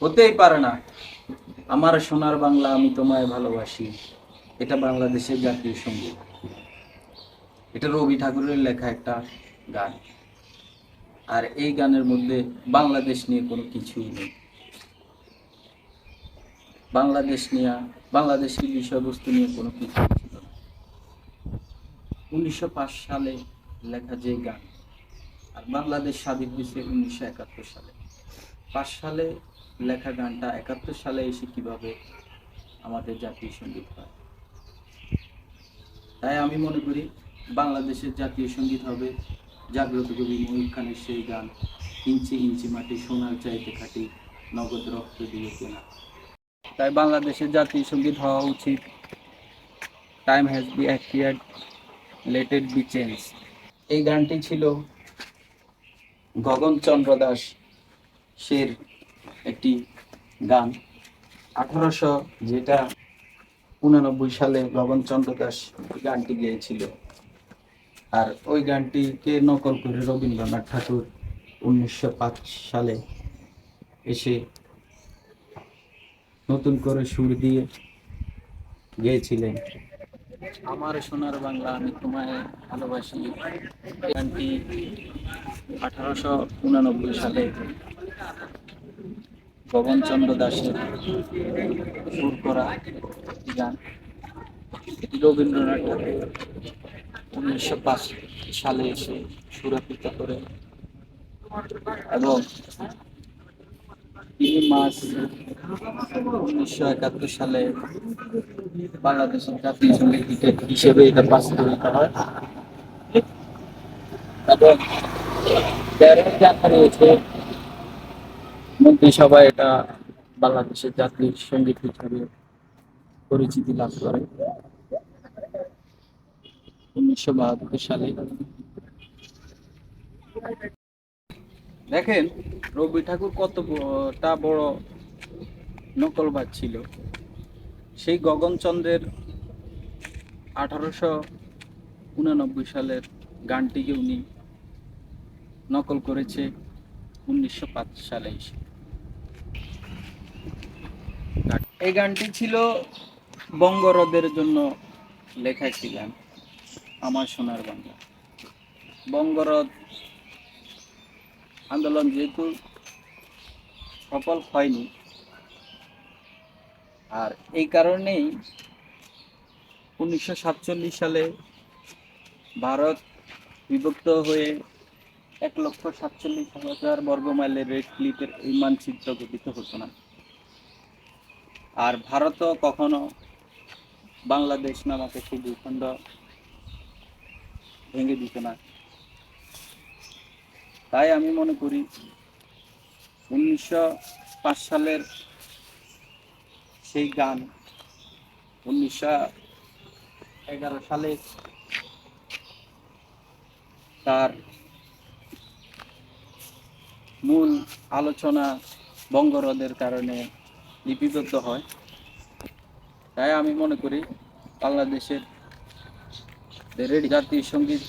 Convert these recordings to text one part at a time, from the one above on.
হতেই পারে না। আমার সোনার বাংলা আমি তোমায় ভালোবাসি, এটা বাংলাদেশের জাতীয় সঙ্গীত। এটা রবি ঠাকুরের লেখা একটা গান। আর এই গানের মধ্যে বাংলাদেশ নিয়ে কোনো কিছুই নেই। বাংলাদেশ নিয়ে, বাংলাদেশের বিষয়বস্তু নিয়ে কোনো কিছু ছিল না। 1905 সালে লেখা যে গান, আর বাংলাদেশ স্বাধীন হয়েছে 1971 সালে। 5 সালে লেখা গানটা 71 সালে এসে কিভাবে আমাদের জাতীয় সঙ্গীত হয়? তাই আমি মনে করি বাংলাদেশের জাতীয় সঙ্গীত হবে জাগ্রত কবি ময়ূর খানের সেই গান, ইঞ্চি ইঞ্চি মাটি সোনার চাইতে খাঁটি, নগদ রক্ত দিয়ে কেনা। তাই বাংলাদেশের জাতীয় সঙ্গীত হওয়া উচিত টাইম হ্যাজ বি অ্যাক্টিয়ার্ড, লেট ইট বি চেঞ্জ। এই গানটি ছিল গগনচন্দ্র দাস সের একটি গান। 1889 সালে গগনচন্দ্র দাস গানটি গেয়েছিল। আর ওই গানটিকে নকল করে রবীন্দ্রনাথ ঠাকুর 1905 সালে এসে নতুন করে সুর দিয়ে গেয়েছিলেন আমার সোনার বাংলা আমি তোমায় ভালোবাসি। গানটি 1889 সালে গগনচন্দ্র দাসের সুর করা গান। এটি রবীন্দ্রনাথ ঠাকুর 1905 সালে এসে সুরাবৃত করে, এবং তিনি মার্চ 1971 সালে বাংলাদেশের জাতীয় সঙ্গীত হিসেবে এটা বাস্তবায়িত হয়। এবং 13 জানুয়ারি এসে মন্ত্রিসভায় এটা বাংলাদেশের জাতীয় সঙ্গীত হিসেবে পরিচিতি লাভ করে 1972 সালে। দেখেন রবি ঠাকুর কতটা বড় নকলবাজ ছিল। সেই গগনচন্দ্রের 1889 সালের গানটিকে উনি নকল করেছে 1905 সালে এসে। এই গানটি ছিল বঙ্গরদের জন্য লেখা একটি গান, আমার সোনার বাংলা। বঙ্গরদ আন্দোলন যেহেতু সফল হয়নি, আর এই কারণেই 1947 সালে ভারত বিভক্ত হয়ে 1,47,000 বর্গমাইলের রেড ক্লিফের এই মানচিত্র গঠিত হতো না। আর ভারতও কখনো বাংলাদেশ নামক একটি ভূখণ্ড ভেঙে দিত না। তাই আমি মনে করি 1905 সালের সেই গান 1911 সালে তার মূল আলোচনা বঙ্গরোধের কারণে লিপিবদ্ধ হয়। তাই আমি মনে করি বাংলাদেশের জাতীয় সঙ্গীত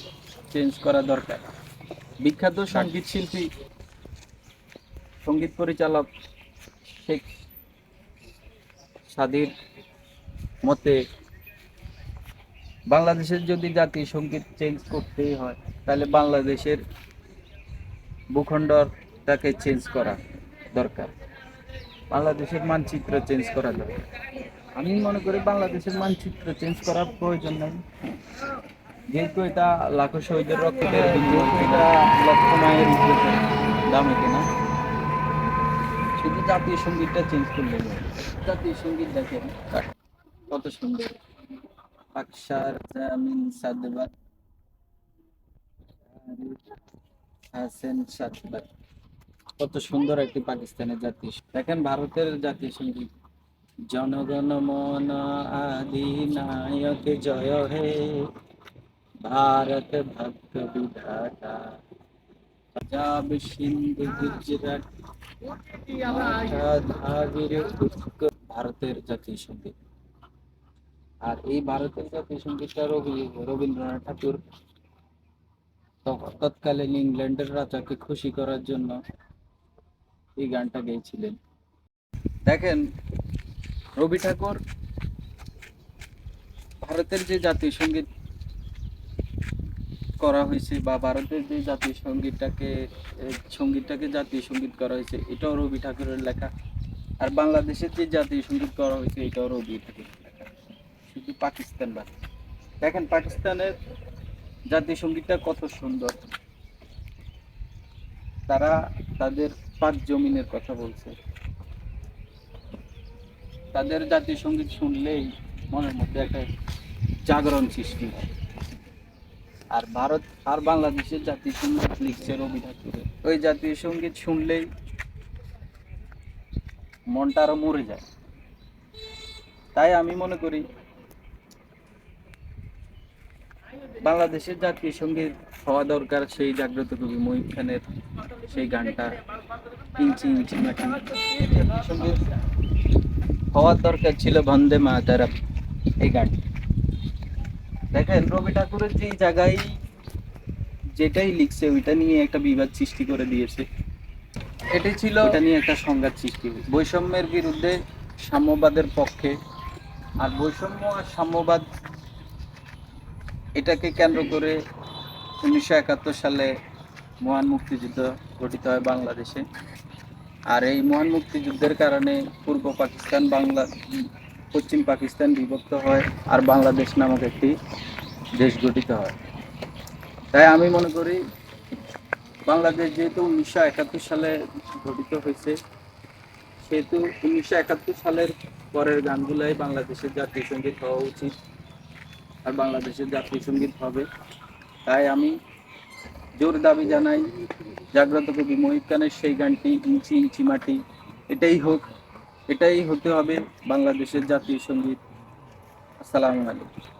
চেঞ্জ করা দরকার। বিখ্যাত সঙ্গীত শিল্পী, সঙ্গীত পরিচালক শেখ সাদির মতে বাংলাদেশের যদি জাতীয় সঙ্গীত চেঞ্জ করতেই হয় তাহলে বাংলাদেশের ভূখণ্ডটাকে চেঞ্জ করা দরকার, বাংলাদেশের মানচিত্র চেঞ্জ করা দরকার। আমি মনে করি বাংলাদেশের মানচিত্র চেঞ্জ করার প্রয়োজন নেই, যেহেতু এটা লাখো শহীদের রক্তের বিনিময়ে, এটা লক্ষ মায়ের ইজ্জতের দামে কেনা। শুধু জাতীয় সঙ্গীতটা চেঞ্জ করলে জাতীয় সঙ্গীত দেখেন কত সুন্দর, আকসার জামিন সাদবাত হাসেন সাদবাত, কত সুন্দর একটি পাকিস্তানের জাতীয়। দেখেন ভারতের জাতীয় সঙ্গীত জনগণ মন আধিনায়ক জয় হে, ভারত ভক্ত বিধাতা, পাঞ্জাব সিন্ধু গুজরাট ভারতের জাতীয় সঙ্গীত। আর এই ভারতের জাতীয় সঙ্গীতটা রবীন্দ্রনাথ ঠাকুর তৎকালীন ইংল্যান্ডের রাজাকে খুশি করার জন্য এই গানটা গেয়েছিলেন। দেখেন, রবি ঠাকুর ভারতের যে জাতীয় সঙ্গীত করা হয়েছে, বা ভারতের যে জাতীয় সঙ্গীতটাকে জাতীয় সঙ্গীত করা হয়েছে, এটাও রবি ঠাকুরের লেখা। আর বাংলাদেশের যে জাতীয় সঙ্গীত করা হয়েছে, এটাও রবি ঠাকুরের লেখা। শুধু পাকিস্তান বাদ। দেখেন পাকিস্তানের জাতীয় সঙ্গীতটা কত সুন্দর। তারা তাদের পাক জমিনের কথা বলছে। তাদের জাতীয় সঙ্গীত শুনলেই মনের মধ্যে একটা জাগরণ সৃষ্টি হয়। আর ভারত আর বাংলাদেশের জাতীয় সঙ্গীত লিখছে রবি ঠাকুরের, ওই জাতীয় সঙ্গীত শুনলেই মনটা আরো মরে যায়। তাই আমি মনে করি বাংলাদেশের জাতীয় সঙ্গীত হওয়া দরকার সেই জাগ্রত কবি মহিব খানের সেই গানটা, ইঞ্চি ইঞ্চি মাটি। জাতীয় সঙ্গীত হওয়ার দরকার ছিল বন্দে মাতরম, এই গানটা। দেখেন রবি ঠাকুরের যে জায়গায় যেটাই লিখছে ওইটা নিয়ে একটা বিবাদ সৃষ্টি করে দিয়েছে। এটাই ছিল, এটা নিয়ে একটা সংঘাত সৃষ্টি হয়েছে। বৈষম্যের বিরুদ্ধে, সাম্যবাদের পক্ষে। আর বৈষম্য আর সাম্যবাদ এটাকে কেন্দ্র করে 1971 সালে মহান মুক্তিযুদ্ধ গঠিত হয় বাংলাদেশে। আর এই মহান মুক্তিযুদ্ধের কারণে পূর্ব পাকিস্তান, পশ্চিম পাকিস্তান বিভক্ত হয়, আর বাংলাদেশ নামক একটি দেশ গঠিত হয়। তাই আমি মনে করি বাংলাদেশ যেহেতু 1971 সালে গঠিত হয়েছে, সেহেতু 1971 সালের পরের গানগুলাই বাংলাদেশের জাতীয় সঙ্গীত হওয়া উচিত, আর বাংলাদেশের জাতীয় সঙ্গীত হবে। তাই আমি জোর দাবি জানাই জাগ্রত কবি মহিব খানের সেই গানটি ইঞ্চি ইঞ্চি মাটি, এটাই হোক, এটাই হতে হবে বাংলাদেশের জাতীয় সঙ্গীত। আসসালামু আলাইকুম।